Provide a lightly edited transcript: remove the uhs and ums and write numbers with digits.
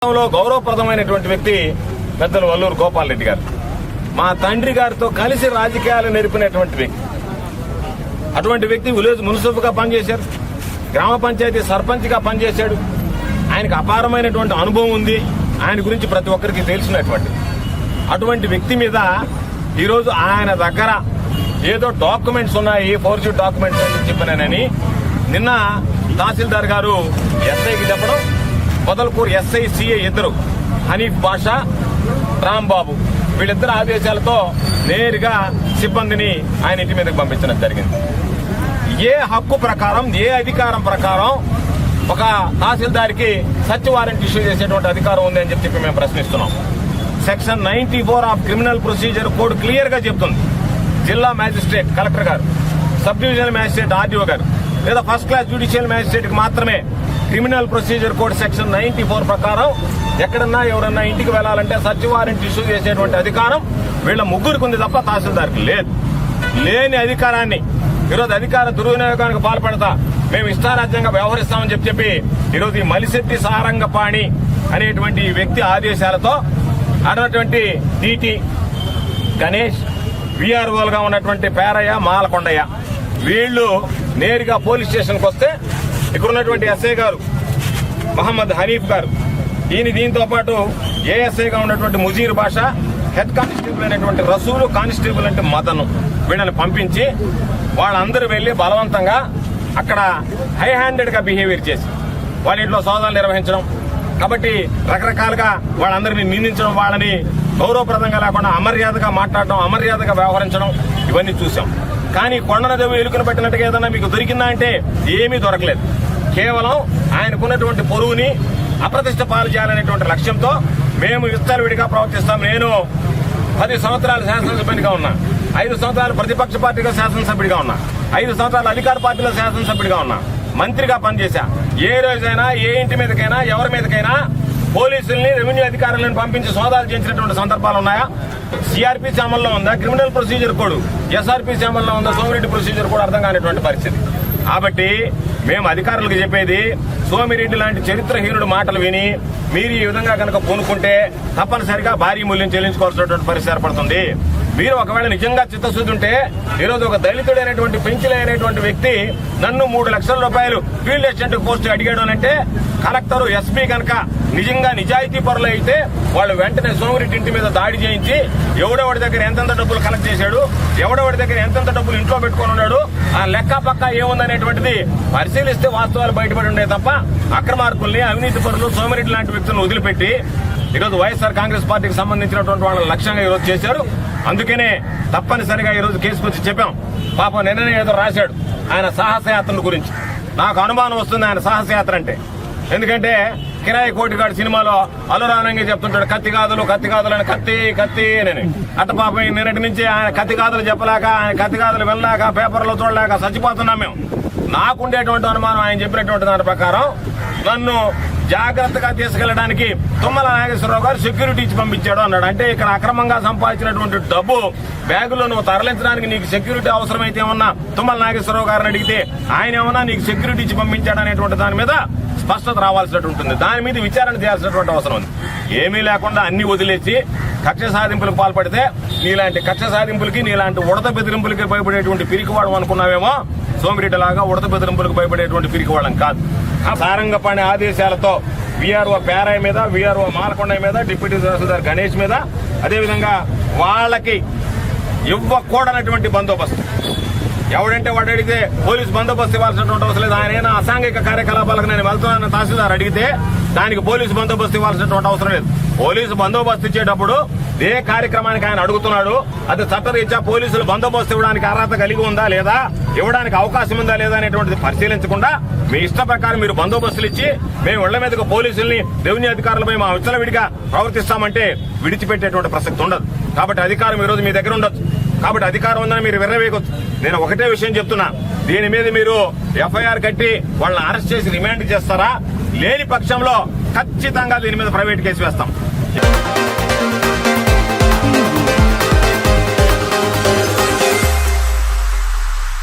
గౌరవప్రదమైనటువంటి వ్యక్తి పెద్దలు వల్లూరు గోపాల్ రెడ్డి గారు. మా తండ్రి గారితో కలిసి రాజకీయాలు నేర్పినటువంటి వ్యక్తి. అటువంటి వ్యక్తి విలేజ్ మున్సిపల్గా పనిచేశారు, గ్రామ పంచాయతీ సర్పంచ్గా పనిచేశాడు. ఆయనకు అపారమైనటువంటి అనుభవం ఉంది. ఆయన గురించి ప్రతి ఒక్కరికి తెలిసినటువంటి అటువంటి వ్యక్తి మీద ఈరోజు ఆయన దగ్గర ఏదో డాక్యుమెంట్స్ ఉన్నాయి, ఫోర్జరీ డాక్యుమెంట్స్ అని చెప్పినానని నిన్న తహసీల్దార్ గారు ఎస్ఐకి చెప్పడం, పొదలకూరు ఎస్ఐ సిఐ ఇద్దరు హనీఫ్ బాషా, రాంబాబు వీళ్ళిద్దరు ఆదేశాలతో నేరుగా సిబ్బందిని ఆయన ఇంటి మీదకి పంపించడం జరిగింది. ఏ హక్కు ప్రకారం, ఏ అధికారం ప్రకారం ఒక తహసీల్దార్కి సర్చ్ వారెంట్ ఇష్యూ చేసేటువంటి అధికారం ఉంది అని చెప్పి మేము ప్రశ్నిస్తున్నాం. Section 94 of criminal procedure code clear గా చెప్తుంది. జిల్లా మ్యాజిస్ట్రేట్ కలెక్టర్ గారు, సబ్ డివిజనల్ మ్యాజిస్ట్రేట్ ఆర్డీఓ గారు లేదా ఫస్ట్ క్లాస్ జ్యుడిషియల్ మ్యాజిస్ట్రేట్ కి మాత్రమే క్రిమినల్ ప్రొసీజర్ కోడ్ సెక్షన్ 94 ప్రకారం ఎక్కడన్నా ఎవరన్నా ఇంటికి వెళ్లాలంటే సర్చ్ వారెంట్ ఇష్యూ చేసేటువంటి అధికారం వీళ్ళ ముగ్గురికి ఉంది తప్ప తహసీల్దార్కి లేదు. లేని అధికారాన్ని ఈరోజు అధికార దుర్వినియోగానికి పాల్పడతా మేము ఇష్టారాజ్యంగా వ్యవహరిస్తామని చెప్పి ఈరోజు ఈ మలిశెట్టి సారంగపాణి అనేటువంటి వ్యక్తి ఆదేశాలతో అటువంటి డిటి గణేష్, విఆర్ఓలుగా ఉన్నటువంటి పేరయ్య, మాలకొండయ్య వీళ్లు నేరుగా పోలీస్ స్టేషన్కి వస్తే ఇక్కడ ఉన్నటువంటి ఎస్ఐ గారు మహమ్మద్ హనీఫ్ గారు, ఈయన దీంతో పాటు ఏఎస్ఐగా ఉన్నటువంటి ముజీర్ బాషా, హెడ్ కానిస్టేబుల్ అయినటువంటి రసూలు, కానిస్టేబుల్ అంటే మదను వీళ్ళని పంపించి వాళ్ళందరూ వెళ్లి బలవంతంగా అక్కడ హై హ్యాండెడ్ గా బిహేవియర్ చేసి వాళ్ళ ఇంట్లో సోదాలు నిర్వహించడం, కాబట్టి రకరకాలుగా వాళ్ళందరినీ నిందించడం, వాళ్ళని గౌరవప్రదంగా లేకుండా అమర్యాదగా మాట్లాడడం, అమర్యాదగా వ్యవహరించడం ఇవన్నీ చూసాం. కానీ కొండన దేవి ఎలుకను పెట్టినట్టుగా ఏదన్నా మీకు దొరికిందా అంటే ఏమీ దొరకలేదు. కేవలం ఆయనకున్నటువంటి పొరువుని అప్రతిష్ట పాలు చేయాలనేటువంటి లక్ష్యంతో మేము విస్తరవిడిగా ప్రవర్తిస్తాం. నేను 10 సంవత్సరాలు శాసనసభ్యునిగా ఉన్నా, 5 సంవత్సరాలు ప్రతిపక్ష పార్టీగా శాసనసభ్యుడిగా ఉన్నా, 5 సంవత్సరాలు అధికార పార్టీలో శాసనసభ్యుడిగా ఉన్నా, మంత్రిగా పనిచేశా. ఏ రోజైనా ఏ ఇంటి మీదకైనా ఎవరి మీదకైనా పోలీసుల్ని, రెవెన్యూ అధికారులను పంపించి సోదాలు చేయించినటువంటి సందర్భాలు ఉన్నాయా? సిఆర్పీసీ అమల్లో ఉందా? క్రిమినల్ ప్రొసీజర్ కోడ్ ఎస్ఆర్పీసీ అమల్లో ఉందా? సోమిరెడ్డి ప్రొసీజర్ కోడ్ అర్థం కానిటువంటి పరిస్థితి. కాబట్టి మేము అధికారులకు చెప్పేది, సోమిరెడ్డి లాంటి చరిత్రహీనుడు మాటలు విని మీరు ఈ విధంగా కనుక పూనుకుంటే తప్పనిసరిగా భారీ మూల్యం చెల్లించుకోవాల్సినటువంటి పరిస్థితి ఏర్పడుతుంది. మీరు ఒకవేళ నిజంగా చిత్తశుద్ధి ఉంటే ఈరోజు ఒక దళితుడైనటువంటి పెంచిలైనటువంటి వ్యక్తి నన్ను 3 లక్షల రూపాయలు ఫీల్డ్ అసిస్టెంట్ పోస్ట్ అడిగాడు అంటే కలెక్టర్, ఎస్పీ కనుక నిజంగా నిజాయితీ పరులు అయితే వాళ్ళు వెంటనే సోమిరెడ్డి ఇంటి మీద దాడి చేయించి ఎవడెవడి దగ్గర ఎంతెంత డబ్బులు కలెక్ట్ చేశాడు, ఎవడెవడి దగ్గర ఎంతెంత డబ్బులు ఇంట్లో పెట్టుకుని ఉన్నాడు, ఆ లెక్క పక్క ఏముందనేటువంటిది పరిశీలిస్తే వాస్తవాలు బయటపడి ఉండే తప్ప అక్రమార్కుల్ని, అవినీతి పరులు, సోమిరెడ్డి లాంటి వ్యక్తులను వదిలిపెట్టి ఈరోజు వైఎస్ఆర్ కాంగ్రెస్ పార్టీకి సంబంధించినటువంటి వాళ్ళ లక్ష్యంగా ఈరోజు చేశారు. అందుకనే తప్పనిసరిగా ఈరోజు కేసుకు వచ్చి చెప్పాం. పాపం నిన్ననే ఏదో రాశాడు ఆయన సాహసయాత్ర గురించి. నాకు అనుమానం వస్తుంది ఆయన సాహసయాత్ర అంటే. ఎందుకంటే కిరాయి కోటిగాడు సినిమాలో అలురానంగా చెప్తుంటాడు కత్తిగాదులు అని, కత్తి అని. అట్ట పాపం నిన్నటి నుంచి ఆయన కత్తిగాదులు చెప్పలేక, ఆయన కత్తిగాదులు వెళ్ళలేక, పేపర్లో చూడలేక చచ్చిపోతున్నాం మేము. నాకుండేటువంటి అనుమానం ఆయన చెప్పినటువంటి దాని ప్రకారం నన్ను జాగ్రత్తగా తీసుకెళ్లడానికి తుమ్మల నాగేశ్వరరావు గారు సెక్యూరిటీ ఇచ్చి పంపించాడు అన్నాడు. అంటే ఇక్కడ అక్రమంగా సంపాదించినటువంటి డబ్బు బ్యాగులో నువ్వు తరలించడానికి నీకు సెక్యూరిటీ అవసరమైతే ఏమన్నా తుమ్మల నాగేశ్వరరావు గారిని అడిగితే ఆయన ఏమన్నా నీకు సెక్యూరిటీ ఇచ్చి పంపించాడు అనేటువంటి దాని మీద స్పష్టత రావాల్సినట్టు ఉంటుంది. దాని మీద విచారణ చేయాల్సినటువంటి అవసరం ఉంది. ఏమీ లేకుండా అన్ని వదిలేసి కక్ష సాధింపులకు పాల్పడితే నీలాంటి కక్ష సాధింపులకి, నీలాంటి ఉడత బెదిరింపులకి భయపడేటువంటి పిరికివాడు అనుకున్నావేమో. సోమిరెడ్డి లాగా ఉడత బెదిరింపులకు భయపడేటువంటి పిరికివాళ్ళం కాదు. సారంగపాణి ఆదేశాలతో విఆర్ఓ పేరయ్య మీద, విఆర్ఓ మాలకొండయ్య మీద, డిప్యూటీ తహసీల్దార్ గణేష్ మీద, అదేవిధంగా వాళ్ళకి ఇవ్వకూడనటువంటి బందోబస్తు, ఎవడంటే వాడు అడిగితే పోలీసు బందోబస్తు ఇవ్వాల్సినటువంటి అవసరం లేదు. ఆయన అసాంఘిక కార్యకలాపాలకు నేను వెళ్తున్నాను తహసీల్దార్ అడిగితే దానికి పోలీసు బందోబస్తు ఇవ్వాల్సినటువంటి అవసరం లేదు. పోలీసు బందోబస్తు ఇచ్చేటప్పుడు ఏ కార్యక్రమానికి ఆయన అడుగుతున్నాడు అది చట్టరీత్యా పోలీసులు బందోబస్తు ఇవ్వడానికి అర్హత కలిగి ఉందా లేదా, ఇవ్వడానికి అవకాశం ఉందా లేదా అనేటువంటిది పరిశీలించకుండా మీ ఇష్ట ప్రకారం మీరు బందోబస్తులు ఇచ్చి మేము ఇళ్ల మీదకు పోలీసుల్ని, రెవెన్యూ అధికారులపై మా విచ్చలవిడిగా ప్రవర్తిస్తామంటే విడిచిపెట్టేటువంటి ప్రసక్తి ఉండదు. కాబట్టి అధికారం ఈ రోజు మీ దగ్గర ఉండొచ్చు. కాబట్టి అధికారం ఉందని మీరు విర్రవేయవచ్చు. నేను ఒకటే విషయం చెప్తున్నా, దీని మీద మీరు ఎఫ్ఐఆర్ కట్టి వాళ్ళని అరెస్ట్ చేసి రిమాండ్ చేస్తారా? లేని పక్షంలో ఖచ్చితంగా దీని మీద ప్రైవేట్ కేసు వేస్తాం.